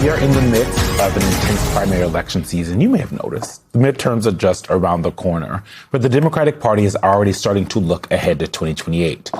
We are in the midst of an intense primary election season. You may have noticed the midterms are just around the corner, but the Democratic Party is already starting to look ahead to 2028.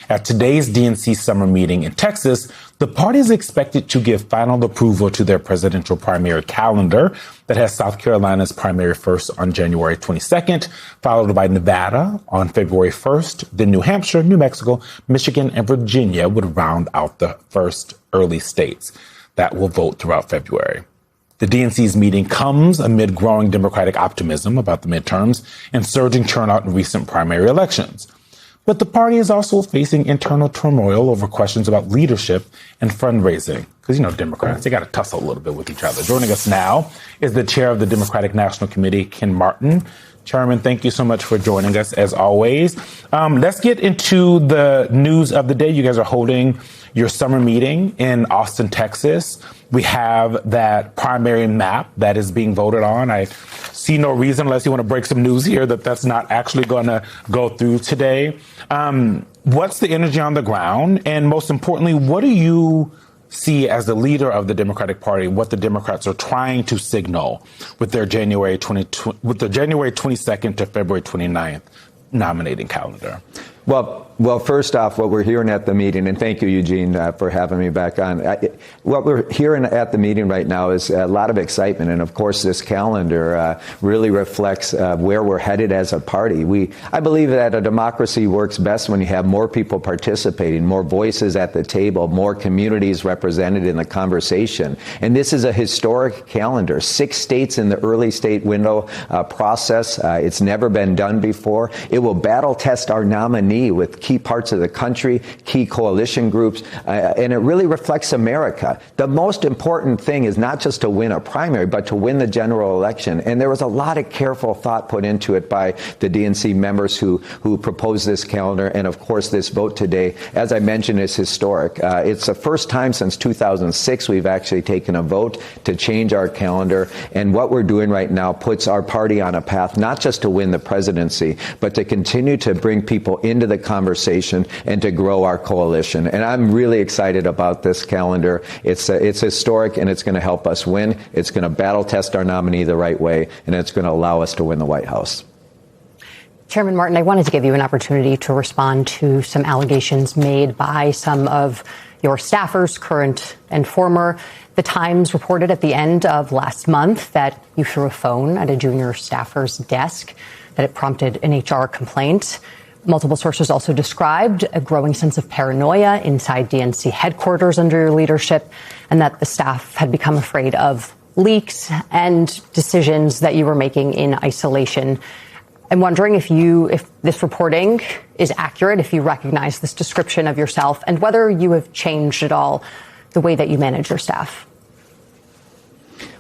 At today's DNC summer meeting in Texas, the party is expected to give final approval to their presidential primary calendar that has South Carolina's primary first on January 22nd, followed by Nevada on February 1st, then New Hampshire, New Mexico, Michigan, and Virginia would round out the first early states that will vote throughout February. The DNC's meeting comes amid growing Democratic optimism about the midterms and surging turnout in recent primary elections. But the party is also facing internal turmoil over questions about leadership and fundraising. Because, Democrats, they got to tussle a little bit with each other. Joining us now is the chair of the Democratic National Committee, Ken Martin. Chairman, thank you so much for joining us, as always. Let's get into the news of the day. You guys are holding your summer meeting in Austin, Texas. We have that primary map that is being voted on. I see no reason, unless you want to break some news here, that's not actually going to go through today. What's the energy on the ground? And most importantly, what do you see as the leader of the Democratic Party, what the Democrats are trying to signal with their January 22nd to February 29th nominating calendar? Well, first off, what we're hearing at the meeting, and thank you, Eugene, for having me back on. What we're hearing at the meeting right now is a lot of excitement. And of course, this calendar really reflects where we're headed as a party. I believe that a democracy works best when you have more people participating, more voices at the table, more communities represented in the conversation. And this is a historic calendar. 6 states in the early state window process. It's never been done before. It will battle test our nominee with key parts of the country, key coalition groups, and it really reflects America. The most important thing is not just to win a primary, but to win the general election. And there was a lot of careful thought put into it by the DNC members who proposed this calendar. And of course, this vote today, as I mentioned, is historic. It's the first time since 2006 we've actually taken a vote to change our calendar. And what we're doing right now puts our party on a path not just to win the presidency, but to continue to bring people into the conversation and to grow our coalition. And I'm really excited about this calendar. It's historic, and it's going to help us win. It's going to battle test our nominee the right way, and it's going to allow us to win the White House. Chairman Martin, I wanted to give you an opportunity to respond to some allegations made by some of your staffers, current and former. The Times reported at the end of last month that you threw a phone at a junior staffer's desk, that it prompted an HR complaint. Multiple sources also described a growing sense of paranoia inside DNC headquarters under your leadership, and that the staff had become afraid of leaks and decisions that you were making in isolation. I'm wondering if this reporting is accurate, if you recognize this description of yourself, and whether you have changed at all the way that you manage your staff.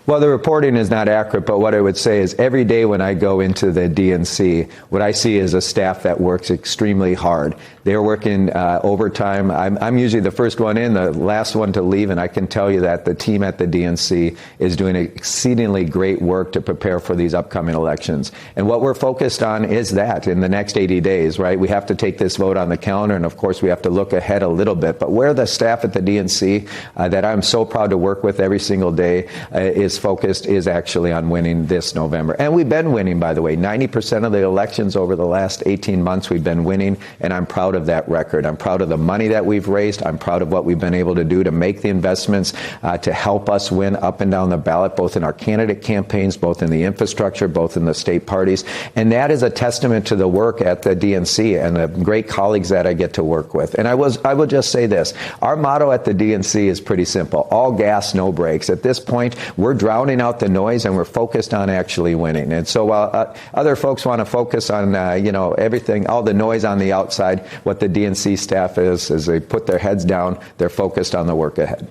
Well, the reporting is not accurate, but what I would say is every day when I go into the DNC, what I see is a staff that works extremely hard. They're working overtime. I'm usually the first one in, the last one to leave, and I can tell you that the team at the DNC is doing exceedingly great work to prepare for these upcoming elections. And what we're focused on is that in the next 80 days, right? We have to take this vote on the calendar, and of course we have to look ahead a little bit. But where the staff at the DNC that I'm so proud to work with every single day is focused is actually on winning this November. And we've been winning, by the way. 90% of the elections over the last 18 months we've been winning, and I'm proud of that record. I'm proud of the money that we've raised. I'm proud of what we've been able to do to make the investments to help us win up and down the ballot, both in our candidate campaigns, both in the infrastructure, both in the state parties. And that is a testament to the work at the DNC and the great colleagues that I get to work with. And I will just say this. Our motto at the DNC is pretty simple. All gas, no brakes. At this point, we're drowning out the noise, and we're focused on actually winning. And so while other folks want to focus on, everything, all the noise on the outside, what the DNC staff is they put their heads down, they're focused on the work ahead.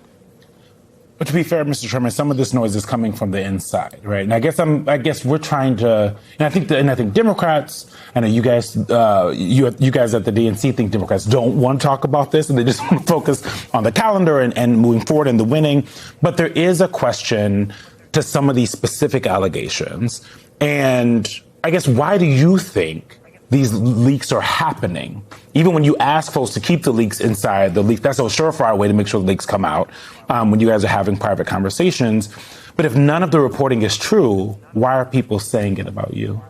But to be fair, Mr. Chairman, some of this noise is coming from the inside, right? And I guess we're trying to, and I think Democrats, I know you guys, you guys at the DNC think Democrats don't want to talk about this, and they just want to focus on the calendar and moving forward and the winning. But there is a question to some of these specific allegations, and I guess why do you think these leaks are happening. Even when you ask folks to keep the leaks inside the leak, that's a surefire way to make sure the leaks come out when you guys are having private conversations. But if none of the reporting is true, why are people saying it about you?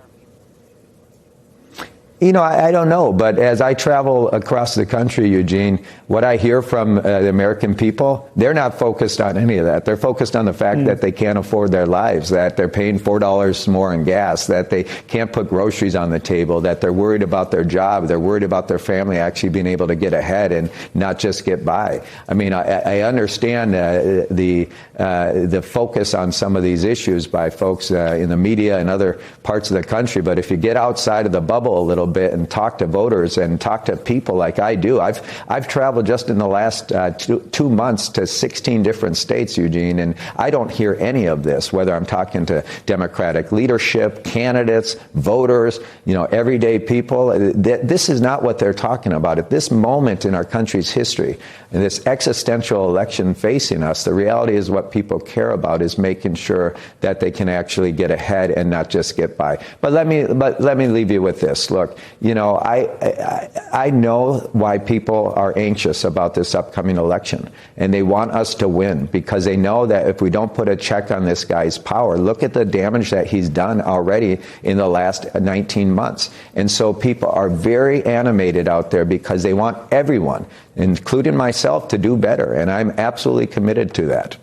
You know, I don't know, but as I travel across the country, Eugene, what I hear from the American people, they're not focused on any of that. They're focused on the fact that they can't afford their lives, that they're paying $4 more in gas, that they can't put groceries on the table, that they're worried about their job, they're worried about their family actually being able to get ahead and not just get by. I mean, I understand the focus on some of these issues by folks in the media and other parts of the country, but if you get outside of the bubble a little bit and talk to voters and talk to people like I do. I've traveled just in the last 2 months to 16 different states, Eugene, and I don't hear any of this, whether I'm talking to Democratic leadership, candidates, voters, you know, everyday people. This is not what they're talking about. At this moment in our country's history, in this existential election facing us, the reality is what people care about is making sure that they can actually get ahead and not just get by. But let me leave you with this. Look, you know, I know why people are anxious about this upcoming election, and they want us to win because they know that if we don't put a check on this guy's power, look at the damage that he's done already in the last 19 months. And so people are very animated out there because they want everyone, including myself, to do better, and I'm absolutely committed to that.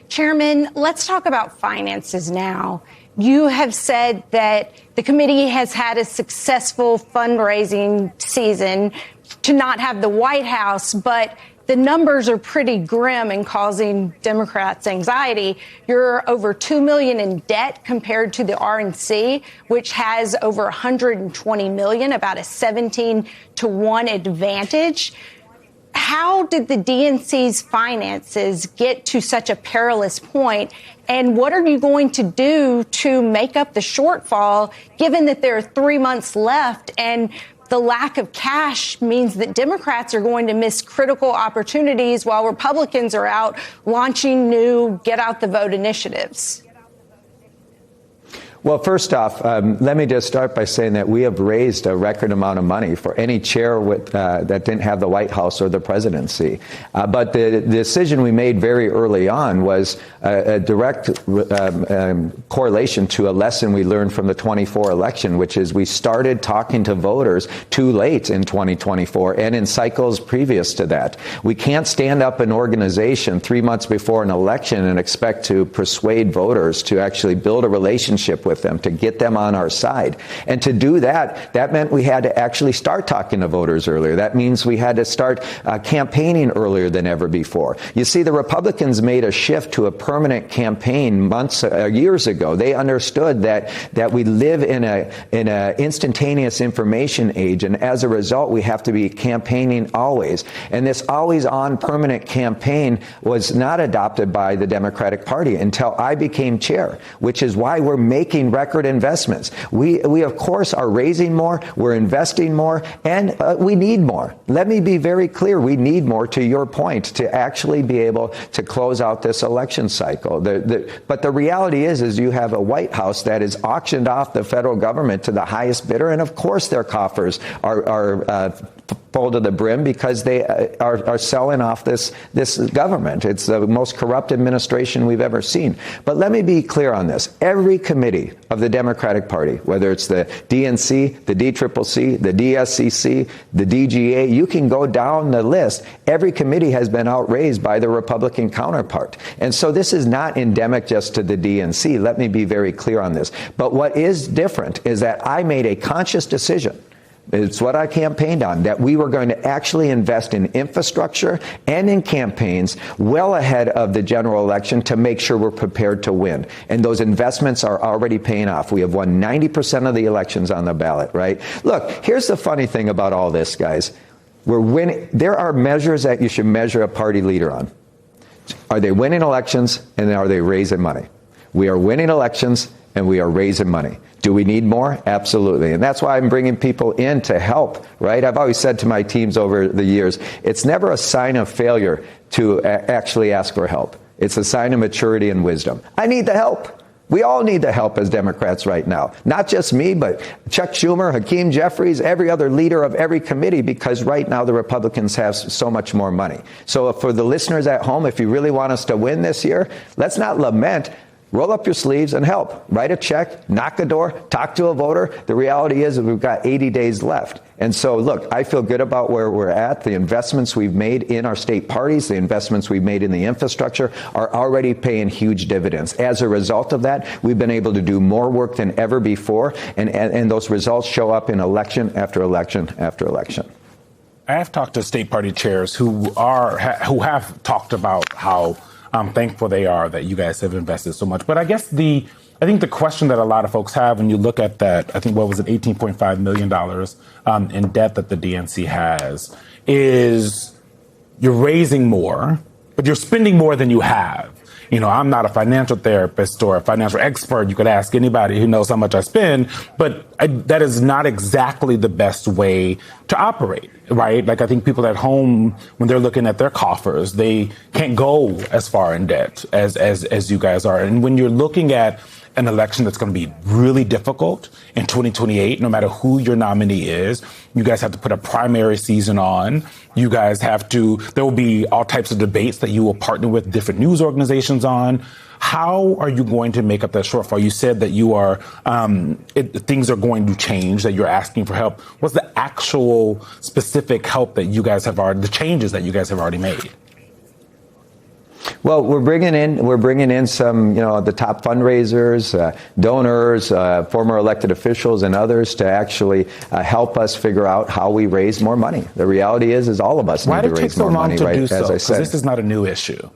Chairman, let's talk about finances now. You have said that the committee has had a successful fundraising season to not have the White House, but the numbers are pretty grim and causing Democrats anxiety. You're over $2 million in debt compared to the RNC, which has over $120 million, about a 17-to-1 advantage. How did the DNC's finances get to such a perilous point? And what are you going to do to make up the shortfall, given that there are 3 months left and the lack of cash means that Democrats are going to miss critical opportunities while Republicans are out launching new get-out-the-vote initiatives? Well, first off, let me just start by saying that we have raised a record amount of money for any chair that didn't have the White House or the presidency. But the decision we made very early on was a direct correlation to a lesson we learned from the 24 election, which is we started talking to voters too late in 2024 and in cycles previous to that. We can't stand up an organization 3 months before an election and expect to persuade voters to actually build a relationship with them, to get them on our side. And to do that, that meant we had to actually start talking to voters earlier. That means we had to start campaigning earlier than ever before. You see, the Republicans made a shift to a permanent campaign years ago. They understood that we live in a instantaneous information age, and as a result, we have to be campaigning always. And this always-on permanent campaign was not adopted by the Democratic Party until I became chair, which is why we're making record investments. We of course are raising more, we're investing more, and we need more. Let me be very clear, we need more, to your point, to actually be able to close out this election cycle. But the reality is you have a White House that is auctioned off the federal government to the highest bidder, and of course their coffers are full to the brim because they are selling off this government. It's the most corrupt administration we've ever seen. But let me be clear on this. Every committee of the Democratic Party, whether it's the DNC, the DCCC, the DSCC, the DGA, you can go down the list. Every committee has been outraised by the Republican counterpart. And so this is not endemic just to the DNC. Let me be very clear on this. But what is different is that I made a conscious decision. It's what I campaigned on, that we were going to actually invest in infrastructure and in campaigns well ahead of the general election to make sure we're prepared to win. And those investments are already paying off. We have won 90% of the elections on the ballot, right? Look, here's the funny thing about all this, guys. We're winning. There are measures that you should measure a party leader on. Are they winning elections, and are they raising money? We are winning elections, and we are raising money. Do we need more? Absolutely. And that's why I'm bringing people in to help, right? I've always said to my teams over the years, it's never a sign of failure to actually ask for help. It's a sign of maturity and wisdom. I need the help. We all need the help as Democrats right now. Not just me, but Chuck Schumer, Hakeem Jeffries, every other leader of every committee, because right now the Republicans have so much more money. So for the listeners at home, if you really want us to win this year, let's not lament. Roll up your sleeves and help. Write a check, knock a door, talk to a voter. The reality is that we've got 80 days left. And so, look, I feel good about where we're at. The investments we've made in our state parties, the investments we've made in the infrastructure are already paying huge dividends. As a result of that, we've been able to do more work than ever before. And those results show up in election after election after election. I have talked to state party chairs who have talked about how thankful they are that you guys have invested so much. But I guess I think the question that a lot of folks have when you look at that, I think, what was it, $18.5 million in debt that the DNC has, is you're raising more, but you're spending more than you have. You know, I'm not a financial therapist or a financial expert. You could ask anybody who knows how much I spend, but that is not exactly the best way to operate, right? Like, I think people at home, when they're looking at their coffers, they can't go as far in debt as you guys are. And when you're looking at an election that's going to be really difficult in 2028, no matter who your nominee is, you guys have to put a primary season on. You guys have to, there will be all types of debates that you will partner with different news organizations on. How are you going to make up that shortfall? You said that you are, things are going to change, that you're asking for help. What's the actual specific help that you guys have already, the changes that you guys have already made? Well, we're bringing in some, the top fundraisers, donors, former elected officials and others to actually help us figure out how we raise more money. The reality is all of us need to raise more money, right? As I said. This is not a new issue.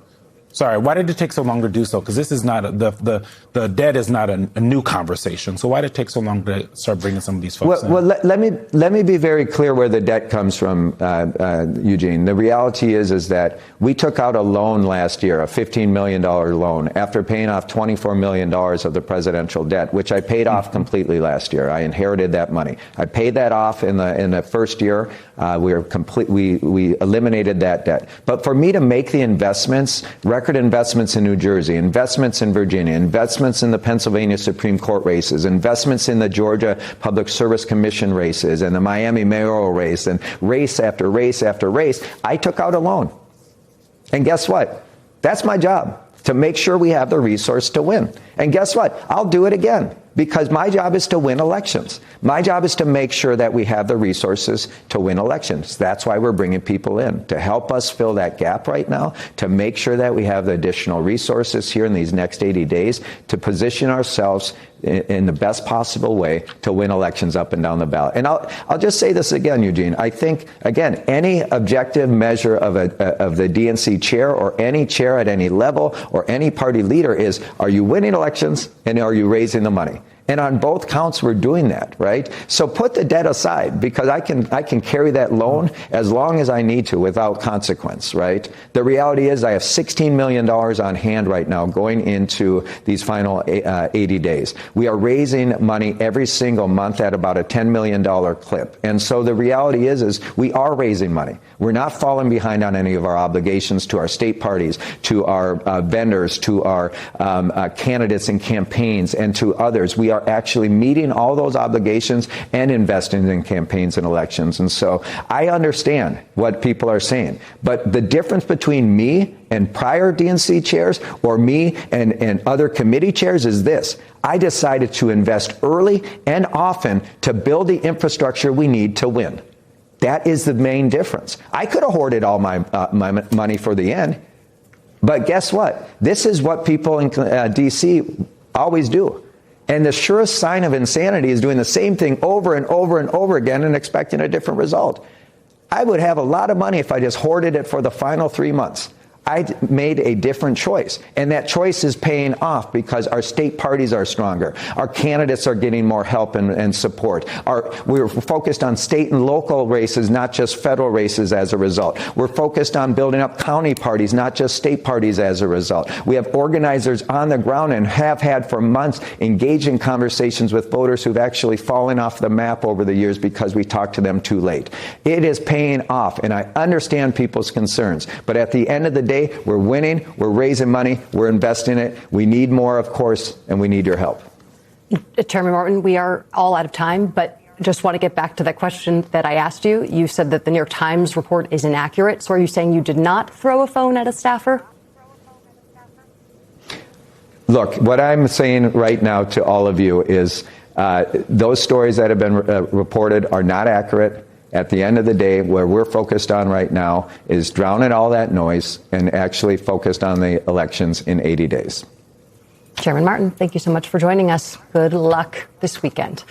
Sorry, why did it take so long to do so? Because this is not the debt is not a new conversation. So why did it take so long to start bringing some of these folks in? Well, let me be very clear where the debt comes from, Eugene. The reality is that we took out a loan last year, a $15 million loan, after paying off $24 million of the presidential debt, which I paid off completely last year. I inherited that money. I paid that off in the first year. We eliminated that debt. But for me to make the investments, record investments in New Jersey, investments in Virginia, investments in the Pennsylvania Supreme Court races, investments in the Georgia Public Service Commission races and the Miami mayoral race, and race after race after race, I took out a loan. And guess what? That's my job, to make sure we have the resource to win. And guess what? I'll do it again, because my job is to win elections. My job is to make sure that we have the resources to win elections. That's why we're bringing people in, to help us fill that gap right now, to make sure that we have the additional resources here in these next 80 days to position ourselves in the best possible way to win elections up and down the ballot. And I'll just say this again, Eugene. I think, again, any objective measure of the DNC chair or any chair at any level or any party leader is, are you winning elections and are you raising the money? And on both counts, we're doing that, right? So put the debt aside, because I can carry that loan as long as I need to without consequence, right? The reality is I have $16 million on hand right now going into these final 80 days. We are raising money every single month at about a $10 million clip. And so the reality is we are raising money. We're not falling behind on any of our obligations to our state parties, to our vendors, to our candidates and campaigns, and to others. We are actually meeting all those obligations and investing in campaigns and elections. And so I understand what people are saying. But the difference between me and prior DNC chairs or me and other committee chairs is this. I decided to invest early and often to build the infrastructure we need to win. That is the main difference. I could have hoarded all my money for the end. But guess what? This is what people in D.C. always do. And the surest sign of insanity is doing the same thing over and over and over again and expecting a different result. I would have a lot of money if I just hoarded it for the final 3 months. I made a different choice, and that choice is paying off because our state parties are stronger. Our candidates are getting more help and support. We're focused on state and local races, not just federal races as a result. We're focused on building up county parties, not just state parties as a result. We have organizers on the ground and have had for months engaged in conversations with voters who've actually fallen off the map over the years because we talked to them too late. It is paying off, and I understand people's concerns, but at the end of the day, day, we're winning, we're raising money, we're investing it. We need more, of course, and we need your help. Chairman Martin, we are all out of time, but just want to get back to that question that I asked you. You said that the New York Times report is inaccurate. So are you saying you did not throw a phone at a staffer? Look, what I'm saying right now to all of you is those stories that have been reported are not accurate. At the end of the day, where we're focused on right now is drowning all that noise and actually focused on the elections in 80 days. Chairman Martin, thank you so much for joining us. Good luck this weekend.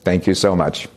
Thank you so much.